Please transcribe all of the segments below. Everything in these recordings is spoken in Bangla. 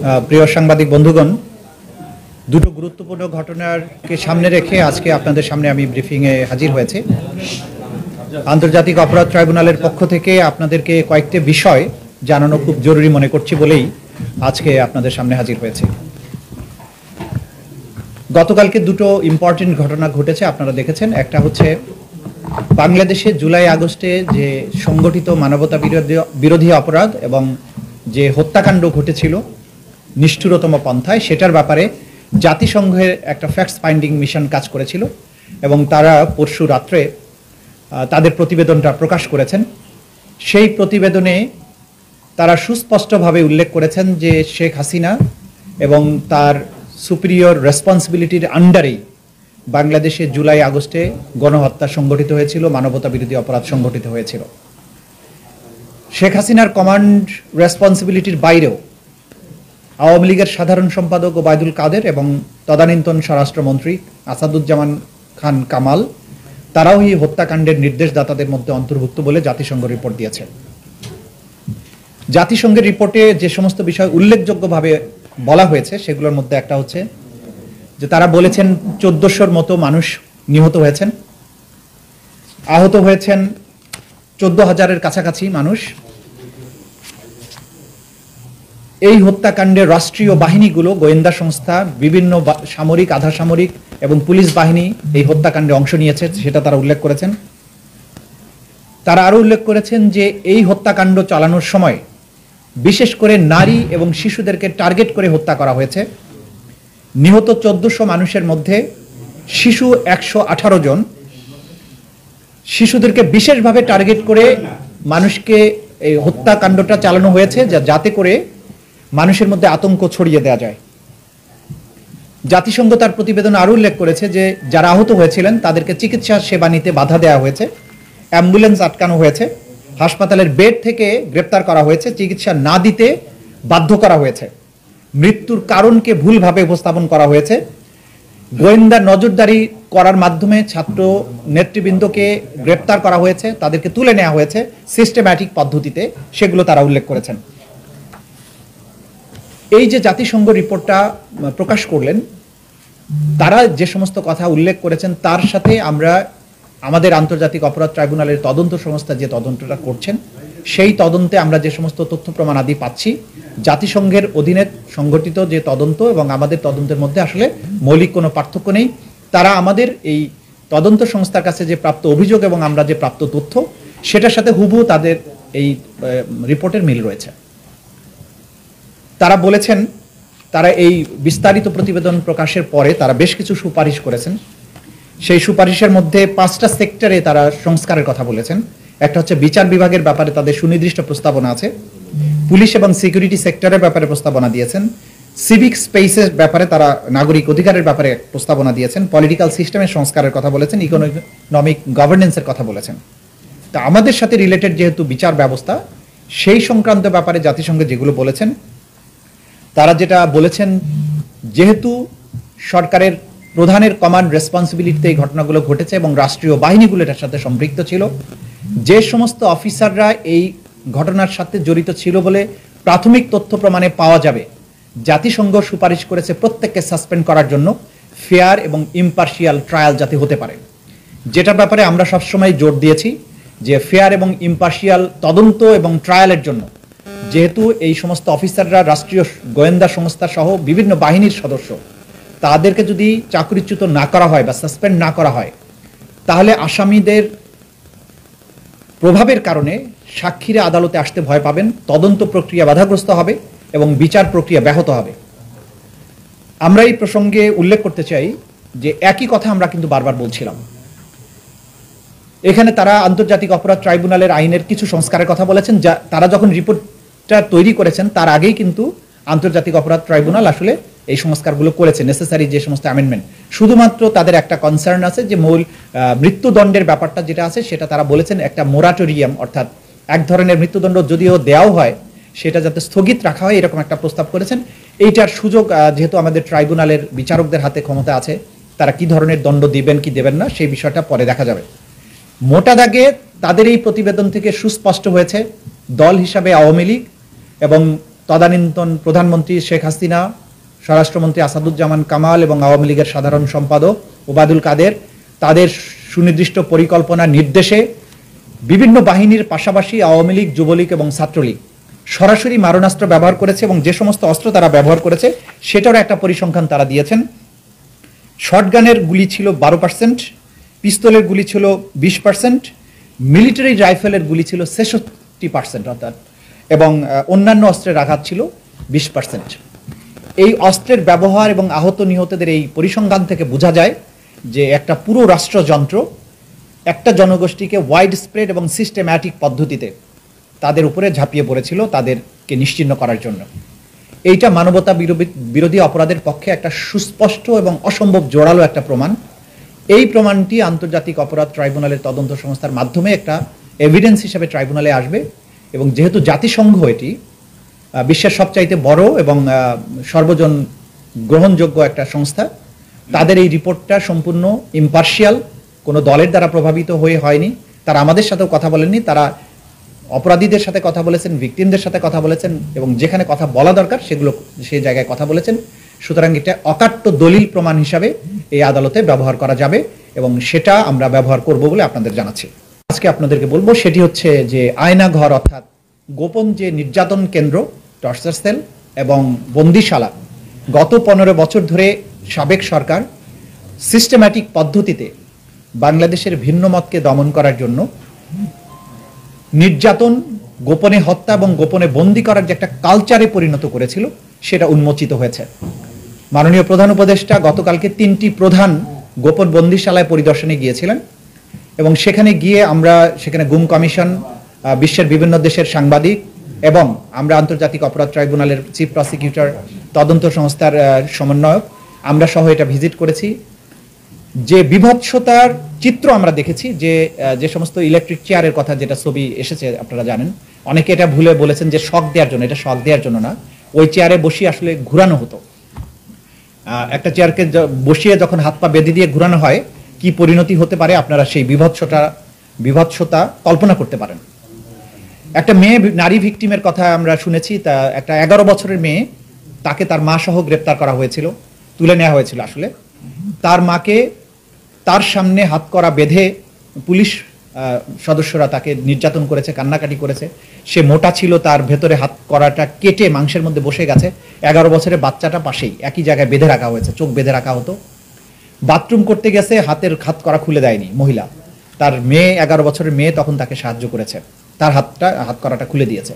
প্রিয় সাংবাদিক বন্ধুগণ, দুটো গুরুত্বপূর্ণ ঘটনাকে সামনে রেখে আজকে আপনাদের সামনে আমি ব্রিফিংয়ে হাজির হয়েছি। আন্তর্জাতিক অপরাধ ট্রাইব্যুনালের পক্ষ থেকে আপনাদেরকে কয়েকটি বিষয় জানানো খুব জরুরি মনে করছি বলেই আজকে আপনাদের সামনে হাজির হয়েছে। গতকালকে দুটো ইম্পর্টেন্ট ঘটনা ঘটেছে, আপনারা দেখেছেন। একটা হচ্ছে বাংলাদেশে জুলাই আগস্টে যে সংগঠিত মানবতা বিরোধী অপরাধ এবং যে হত্যাকাণ্ড ঘটেছিল নিষ্ঠুরতম পন্থায়, সেটার ব্যাপারে জাতিসংঘের একটা ফ্যাক্টস ফাইন্ডিং মিশন কাজ করেছিল এবং তারা পরশু রাত্রে তাদের প্রতিবেদনটা প্রকাশ করেছেন। সেই প্রতিবেদনে তারা সুস্পষ্টভাবে উল্লেখ করেছেন যে শেখ হাসিনা এবং তার সুপিরিয়র রেসপন্সিবিলিটির আন্ডারেই বাংলাদেশে জুলাই আগস্টে গণহত্যা সংগঠিত হয়েছিল, মানবতা বিরোধী অপরাধ সংগঠিত হয়েছিল। শেখ হাসিনার কমান্ড রেসপন্সিবিলিটির বাইরেও আওয়ামী লীগের সাধারণ সম্পাদক ওবায়দুল কাদের এবং তদানীন্তন স্বরাষ্ট্রমন্ত্রী আসাদুজ্জামান খান কামাল তারাও এই হত্যাকাণ্ডের নির্দেশদাতাদের মধ্যে অন্তর্ভুক্ত বলে জাতিসংঘ রিপোর্ট দিয়েছে। জাতিসংঘের রিপোর্টে যে সমস্ত বিষয় উল্লেখযোগ্যভাবে বলা হয়েছে সেগুলোর মধ্যে একটা হচ্ছে যে তারা বলেছেন 1400-র মতো মানুষ নিহত হয়েছেন, আহত হয়েছেন 14,000-এর কাছাকাছি মানুষ। এই হত্যাকাণ্ডে রাষ্ট্রীয় বাহিনীগুলো, গোয়েন্দা সংস্থা, বিভিন্ন সামরিক, আধা সামরিক এবং পুলিশ বাহিনী এই হত্যাকাণ্ডে অংশ নিয়েছে, সেটা তারা উল্লেখ করেছেন। তারা আরো উল্লেখ করেছেন যে এই হত্যাকাণ্ড চালানোর সময় বিশেষ করে নারী এবং শিশুদেরকে টার্গেট করে হত্যা করা হয়েছে। নিহত 1400 মানুষের মধ্যে শিশু 118 জন। শিশুদেরকে বিশেষভাবে টার্গেট করে মানুষকে এই হত্যাকাণ্ডটা চালানো হয়েছে যাতে করে মানুষের মধ্যে আতঙ্ক ছড়িয়ে দেওয়া যায়। জাতিসংঘ তার প্রতিবেদন আরো উল্লেখ করেছে যে যারা আহত হয়েছিলেন তাদেরকে চিকিৎসা সেবা নিতে বাধা দেওয়া হয়েছে, অ্যাম্বুলেন্স আটকানো হয়েছে, হাসপাতালের বেড থেকে গ্রেপ্তার করা হয়েছে, চিকিৎসা না দিতে বাধ্য করা হয়েছে, মৃত্যুর কারণকে ভুলভাবে উপস্থাপন করা হয়েছে, গোয়েন্দা নজরদারি করার মাধ্যমে ছাত্র নেতৃবৃন্দকে গ্রেপ্তার করা হয়েছে, তাদেরকে তুলে নেওয়া হয়েছে সিস্টেম্যাটিক পদ্ধতিতে, সেগুলো তারা উল্লেখ করেছেন। এই যে জাতিসংঘ রিপোর্টটা প্রকাশ করলেন, তারা যে সমস্ত কথা উল্লেখ করেছেন তার সাথে আমরা আমাদের আন্তর্জাতিক অপরাধ ট্রাইব্যুনালের তদন্ত সংস্থা যে তদন্তটা করছেন সেই তদন্তে আমরা যে সমস্ত তথ্য প্রমাণ আদি পাচ্ছি, জাতিসংঘের অধীনে সংগঠিত যে তদন্ত এবং আমাদের তদন্তের মধ্যে আসলে মৌলিক কোনো পার্থক্য নেই। তারা আমাদের এই তদন্ত সংস্থার কাছে যে প্রাপ্ত অভিযোগ এবং আমরা যে প্রাপ্ত তথ্য সেটার সাথে হুবহু তাদের এই রিপোর্টের মিল রয়েছে। তারা বলেছেন তারা এই বিস্তারিত প্রতিবেদন প্রকাশের পরে তারা বেশ কিছু সুপারিশ করেছেন। সেই সুপারিশের মধ্যে 5টা সেক্টরে তারা সংস্কারের কথা বলেছেন। একটা হচ্ছে বিচার বিভাগের ব্যাপারে তাদের সুনির্দিষ্ট প্রস্তাবনা আছে, পুলিশ এবং সিকিউরিটি সেক্টরের ব্যাপারে প্রস্তাবনা দিয়েছেন, সিভিক স্পেসের ব্যাপারে তারা নাগরিক অধিকারের ব্যাপারে প্রস্তাবনা দিয়েছেন, পলিটিক্যাল সিস্টেমের সংস্কারের কথা বলেছেন, ইকোনমিক গভর্নেন্সের কথা বলেছেন। তা আমাদের সাথে রিলেটেড যেহেতু বিচার ব্যবস্থা, সেই সংক্রান্ত ব্যাপারে জাতিসংঘ যেগুলো বলেছেন, তারা যেটা বলেছেন যেহেতু সরকারের প্রধানের কমান্ড রেসপন্সিবিলিটিতে এই ঘটনাগুলো ঘটেছে এবং রাষ্ট্রীয় বাহিনীগুলো এটার সাথে সম্পৃক্ত ছিল, যে সমস্ত অফিসাররা এই ঘটনার সাথে জড়িত ছিল বলে প্রাথমিক তথ্য প্রমাণে পাওয়া যাবে, জাতিসংঘ সুপারিশ করেছে প্রত্যেককে সাসপেন্ড করার জন্য, ফেয়ার এবং ইম্পার্শিয়াল ট্রায়াল যাতে হতে পারে। যেটার ব্যাপারে আমরা সবসময় জোর দিয়েছি যে ফেয়ার এবং ইম্পার্শিয়াল তদন্ত এবং ট্রায়ালের জন্য যেহেতু এই সমস্ত অফিসাররা রাষ্ট্রীয় গোয়েন্দা সংস্থা সহ বিভিন্ন বাহিনীর সদস্য, তাদেরকে যদি চাকরিচ্যুত না করা হয় বা সাসপেন্ড না করা হয় তাহলে আসামিদের প্রভাবের কারণে সাক্ষীরা আদালতে আসতে ভয় পাবেন, তদন্ত প্রক্রিয়া বাধাগ্রস্ত হবে এবং বিচার প্রক্রিয়া ব্যাহত হবে। আমরা এই প্রসঙ্গে উল্লেখ করতে চাই যে একই কথা আমরা কিন্তু বারবার বলছিলাম। এখানে তারা আন্তর্জাতিক অপরাধ ট্রাইব্যুনালের আইনের কিছু সংস্কারের কথা বলেছেন, যা তারা যখন রিপোর্টটা তৈরি করেছেন তার আগেই কিন্তু আন্তর্জাতিক অপরাধ ট্রাইব্যুনাল আসলে এই সংস্কারগুলো করেছে, নেসেসারি যে সমস্ত অ্যামেন্ডমেন্ট। শুধুমাত্র তাদের একটা কনসার্ন আছে যে মূল মৃত্যুদণ্ডের ব্যাপারটা যেটা আছে সেটা তারা বলেছেন একটা মোরাটোরিয়াম, অর্থাৎ এক ধরনের মৃত্যুদণ্ড যদিও দেওয়াও হয় সেটা যাতে স্থগিত রাখা হয় এরকম একটা প্রস্তাব করেছেন। এইটার সুযোগ যেহেতু আমাদের ট্রাইব্যুনালের বিচারকদের হাতে ক্ষমতা আছে, তারা কি ধরনের দণ্ড দিবেন কি দেবেন না সেই বিষয়টা পরে দেখা যাবে। মোটা দাগে তাদের এই প্রতিবেদন থেকে সুস্পষ্ট হয়েছে দল হিসাবে আওয়ামী লীগ এবং তদানীন্তন প্রধানমন্ত্রী শেখ হাসিনা, স্বরাষ্ট্রমন্ত্রী আসাদুজ্জামান কামাল এবং আওয়ামী লীগের সাধারণ সম্পাদক ওবায়দুল কাদের তাদের সুনির্দিষ্ট পরিকল্পনা নির্দেশে বিভিন্ন বাহিনীর পাশাপাশি আওয়ামী লীগ, যুবলীগ এবং ছাত্রলীগ সরাসরি মারণাস্ত্র ব্যবহার করেছে এবং যে সমস্ত অস্ত্র তারা ব্যবহার করেছে সেটারও একটা পরিসংখ্যান তারা দিয়েছেন। শটগানের গুলি ছিল 12%, পিস্তলের গুলি ছিল 20%, মিলিটারি রাইফেলের গুলি ছিল 66% অর্থাৎ, এবং অন্যান্য অস্ত্রের আঘাত ছিল 20%। এই অস্ত্রের ব্যবহার এবং আহত নিহতদের এই পরিসংখ্যান থেকে বোঝা যায় যে একটা পুরো রাষ্ট্রযন্ত্র একটা জনগোষ্ঠীকে ওয়াইড স্প্রেড এবং সিস্টেম্যাটিক পদ্ধতিতে তাদের উপরে ঝাঁপিয়ে পড়েছিল তাদেরকে নিশ্চিহ্ন করার জন্য। এইটা মানবতা বিরোধী অপরাধের পক্ষে একটা সুস্পষ্ট এবং অসম্ভব জোরালো একটা প্রমাণ। এই প্রমাণটি আন্তর্জাতিক অপরাধ ট্রাইব্যুনালের তদন্ত সংস্থার মাধ্যমে একটা এভিডেন্স হিসেবে ট্রাইব্যুনালে আসবে, এবং যেহেতু জাতিসংঘ এটি বিশ্বের সবচাইতে বড় এবং সর্বজন গ্রহণযোগ্য একটা সংস্থা, তাদের এই রিপোর্টটা সম্পূর্ণ ইম্পার্শিয়াল, কোনো দলের দ্বারা প্রভাবিত হয়ে হয়নি। তারা আমাদের সাথেও কথা বলেননি, তারা অপরাধীদের সাথে কথা বলেছেন, ভিকটিমদের সাথে কথা বলেছেন, এবং যেখানে কথা বলা দরকার সেগুলো সেই জায়গায় কথা বলেছেন। সুতরাং এটা অকাট্য দলিল প্রমাণ হিসাবে এই আদালতে ব্যবহার করা যাবে এবং সেটা আমরা ব্যবহার করব বলে আপনাদের জানাচ্ছি। আজকে আপনাদেরকে বলবো সেটি হচ্ছে যে আয়না ঘর অর্থাৎ গোপন যে নির্যাতন কেন্দ্র, টর্চার সেল এবং বন্দিশালা গত 15 বছর ধরে সাবেক সরকার সিস্টেম্যাটিক পদ্ধতিতে বাংলাদেশের ভিন্ন মতকে দমন করার জন্য নির্যাতন, গোপনে হত্যা এবং গোপনে বন্দী করার যে একটা কালচারে পরিণত করেছিল সেটা উন্মোচিত হয়েছে। মাননীয় প্রধান উপদেষ্টা গতকালকে 3টি প্রধান গোপন বন্দিশালায় পরিদর্শনে গিয়েছিলেন এবং সেখানে গিয়ে আমরা সেখানে গুম কমিশন, বিশ্বের বিভিন্ন দেশের সাংবাদিক এবং আমরা আন্তর্জাতিক অপরাধ ট্রাইব্যুনালের চিফ প্রসিকিউটর, তদন্ত সংস্থার সমন্বয়ক, আমরা সহ এটা ভিজিট করেছি। যে বিভৎসতার চিত্র আমরা দেখেছি, যে সমস্ত ইলেকট্রিক চেয়ারের কথা যেটা ছবি এসেছে আপনারা জানেন, অনেকে এটা ভুলে বলেছেন যে শক দেওয়ার জন্য, এটা শক দেওয়ার জন্য না, ওই চেয়ারে বসিয়ে আসলে ঘুরানো হতো। একটা চেয়ারকে বসিয়ে যখন হাত পা বেঁধে দিয়ে ঘুরানো হয় কি পরিণতি হতে পারে আপনারা সেই বিভৎসতা কল্পনা করতে পারেন। একটা মেয়ে নারী ভিকটিমের কথা আমরা শুনেছি, তা একটা 11 বছরের মেয়ে, তাকে তার মা সহ গ্রেপ্তার করা হয়েছিল, তুলে নেওয়া হয়েছিল। আসলে তার মাকে তার সামনে হাত করা বেঁধে পুলিশ সদস্যরা তাকে নির্যাতন করেছে, কান্নাকাটি করেছে। সে মোটা ছিল, তার ভেতরে হাত করাটা কেটে মাংসের মধ্যে বসে গেছে। 11 বছরের বাচ্চাটা পাশেই একই জায়গায় বেঁধে রাখা হয়েছে, চোখ বেঁধে রাখা হতো। বাথরুম করতে গেছে, হাত করা খুলে দেয়নি মহিলা, তার মেয়ে 11 বছরের মেয়ে তখন তাকে সাহায্য করেছে, তার হাত করাটা খুলে দিয়েছে।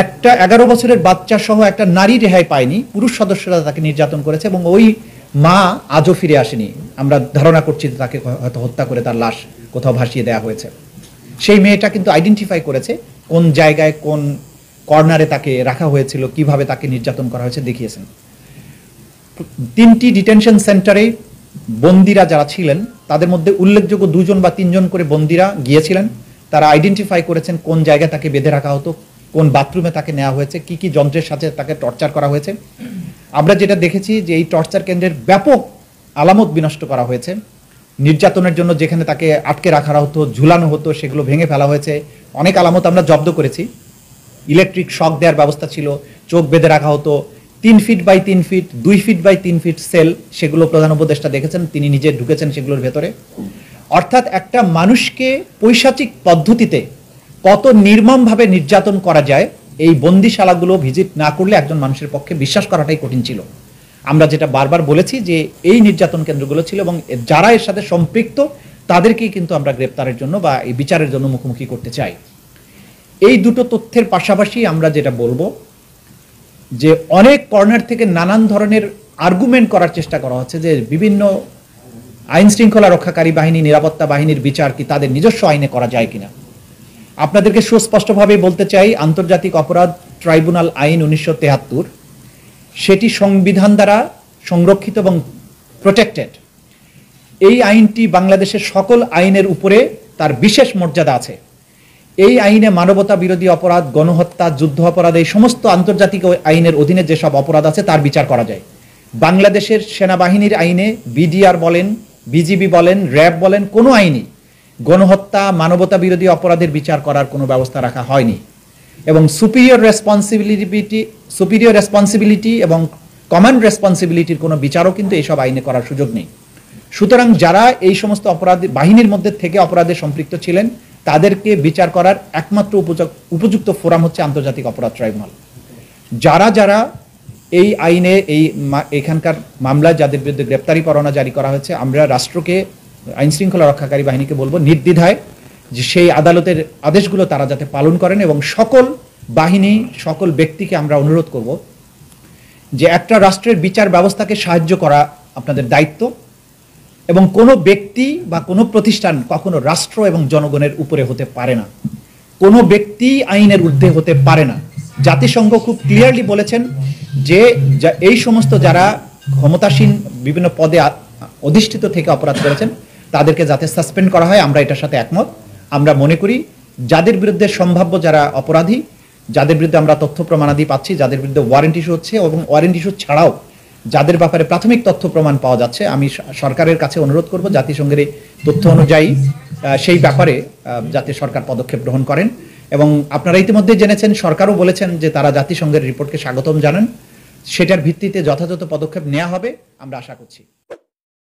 একটা 11 বছরের বাচ্চা সহ একটা নারী রেহাই পায়নি, পুরুষ সদস্যরা তাকে নির্যাতন করেছে এবং ওই মা আজও ফিরে আসেনি। আমরা ধারণা করছি তাকে হয়তো হত্যা করে তার লাশ কোথাও ভাসিয়ে দেওয়া হয়েছে। সেই মেয়েটা কিন্তু আইডেন্টিফাই করেছে কোন জায়গায় কোন কর্নারে তাকে রাখা হয়েছিল, কিভাবে তাকে নির্যাতন করা হয়েছে দেখিয়েছেন। 3টি ডিটেনশন সেন্টারে বন্দিরা যারা ছিলেন তাদের মধ্যে উল্লেখযোগ্য 2 জন বা 3 জন করে বন্দিরা গিয়েছিলেন। তারা আইডেন্টিফাই করেছেন কোন জায়গায় তাকে বেঁধে রাখা হতো, কোন বাথরুমে তাকে নেওয়া হয়েছে, কি কি যন্ত্রের সাথে তাকে টর্চার করা হয়েছে। আমরা যেটা দেখেছি যে এই টর্চার কেন্দ্রের ব্যাপক আলামত বিনষ্ট করা হয়েছে। নির্যাতনের জন্য যেখানে তাকে আটকে রাখা হতো, ঝুলানো হতো, সেগুলো ভেঙে ফেলা হয়েছে। অনেক আলামত আমরা জব্দ করেছি। ইলেকট্রিক শক দেওয়ার ব্যবস্থা ছিল, চোখ বেঁধে রাখা হতো, 3 feet by 3 feet, 2 feet by 3 feet cell, সেগুলো প্রধান উপদেষ্টা দেখেছেন, তিনি নিজে ঢুকেছেন সেগুলোর ভেতরে। অর্থাৎ একটা মানুষকে পৈশাচিক পদ্ধতিতে কত নির্মমভাবে নির্যাতন করা যায়, এই বন্দিশালাগুলো ভিজিট না করলে একজন মানুষের পক্ষে বিশ্বাস করাটাই কঠিন ছিল। আমরা যেটা বারবার বলেছি যে এই নির্যাতন কেন্দ্রগুলো ছিল এবং যারা এর সাথে সম্পৃক্ত তাদেরকেই কিন্তু আমরা গ্রেপ্তারের জন্য বা এই বিচারের জন্য মুখোমুখি করতে চাই। এই দুটো তথ্যের পাশাপাশি আমরা যেটা বলবো যে অনেক কর্নার থেকে নানান ধরনের আর্গুমেন্ট করার চেষ্টা করা হচ্ছে যে বিভিন্ন আইন শৃঙ্খলা রক্ষাকারী বাহিনী, নিরাপত্তা বাহিনীর বিচার কি তাদের নিজস্ব আইনে করা যায় কিনা। আপনাদেরকে সুস্পষ্টভাবে বলতে চাই, আন্তর্জাতিক অপরাধ ট্রাইব্যুনাল আইন 1973 সেটি সংবিধান দ্বারা সংরক্ষিত এবং প্রোটেক্টেড। এই আইনটি বাংলাদেশের সকল আইনের উপরে তার বিশেষ মর্যাদা আছে। এই আইনে মানবতা বিরোধী অপরাধ, গণহত্যা, যুদ্ধ অপরাধ, এই সমস্ত আন্তর্জাতিক আইনের অধীনে যেসব অপরাধ আছে তার বিচার করা যায়। বাংলাদেশের সেনাবাহিনীর আইনে বিডিআর বলেন, বিজিবি বলেন, র্যাব বলেন, কোনো আইনই গণহত্যা, মানবতা বিরোধী অপরাধের বিচার করার কোনো ব্যবস্থা রাখা হয়নি। এবং সুপিরিয়র রেসপন্সিবিলিটি এবং কমন রেসপন্সিবিলিটির কোনো বিচারও কিন্তু এইসব আইনে করার সুযোগ নেই। সুতরাং যারা এই সমস্ত অপরাধ বাহিনীর মধ্যে থেকে অপরাধে সম্পৃক্ত ছিলেন তাদেরকে বিচার করার একমাত্র উপযুক্ত ফোরাম হচ্ছে আন্তর্জাতিক অপরাধ ট্রাইব্যুনাল। যারা যারা এই আইনে এখানকার মামলায় যাদের বিরুদ্ধে গ্রেপ্তারি পরোয়ানা জারি করা হয়েছে, আমরা রাষ্ট্রকে, আইন শৃঙ্খলা রক্ষাকারী বাহিনীকে বলবো নির্দ্বিধায় যে সেই আদালতের আদেশগুলো তারা যাতে পালন করেন, এবং সকল বাহিনী, সকল ব্যক্তিকে আমরা অনুরোধ করব যে একটা রাষ্ট্রের বিচার ব্যবস্থাকে সাহায্য করা আপনাদের দায়িত্ব, এবং কোনো ব্যক্তি বা কোনো প্রতিষ্ঠান কখনো রাষ্ট্র এবং জনগণের উপরে হতে পারে না। কোনো ব্যক্তি আইনের ঊর্ধ্বে হতে পারে না। জাতিসংঘ খুব ক্লিয়ারলি বলেছেন যে এই সমস্ত যারা ক্ষমতাসীন বিভিন্ন পদে অধিষ্ঠিত থেকে অপরাধ করেছেন তাদেরকে যাতে সাসপেন্ড করা হয়, আমরা এটার সাথে একমত। আমরা মনে করি যাদের বিরুদ্ধে সম্ভাব্য যারা অপরাধী, যাদের বিরুদ্ধে আমরা তথ্য প্রমাণাদি পাচ্ছি, যাদের বিরুদ্ধে ওয়ারেন্ট ইস্যু হচ্ছে এবং ওয়ারেন্ট ইস্যু ছাড়াও যাদের ব্যাপারে প্রাথমিক তথ্য প্রমাণ পাওয়া যাচ্ছে, আমি সরকারের কাছে অনুরোধ করব জাতিসংঘের এই তথ্য অনুযায়ী সেই ব্যাপারে যাতে সরকার পদক্ষেপ গ্রহণ করেন। এবং আপনারা ইতিমধ্যে জেনেছেন, সরকারও বলেছেন যে তারা জাতিসংঘের রিপোর্টকে স্বাগতম জানান, সেটার ভিত্তিতে যথাযথ পদক্ষেপ নেওয়া হবে আমরা আশা করছি।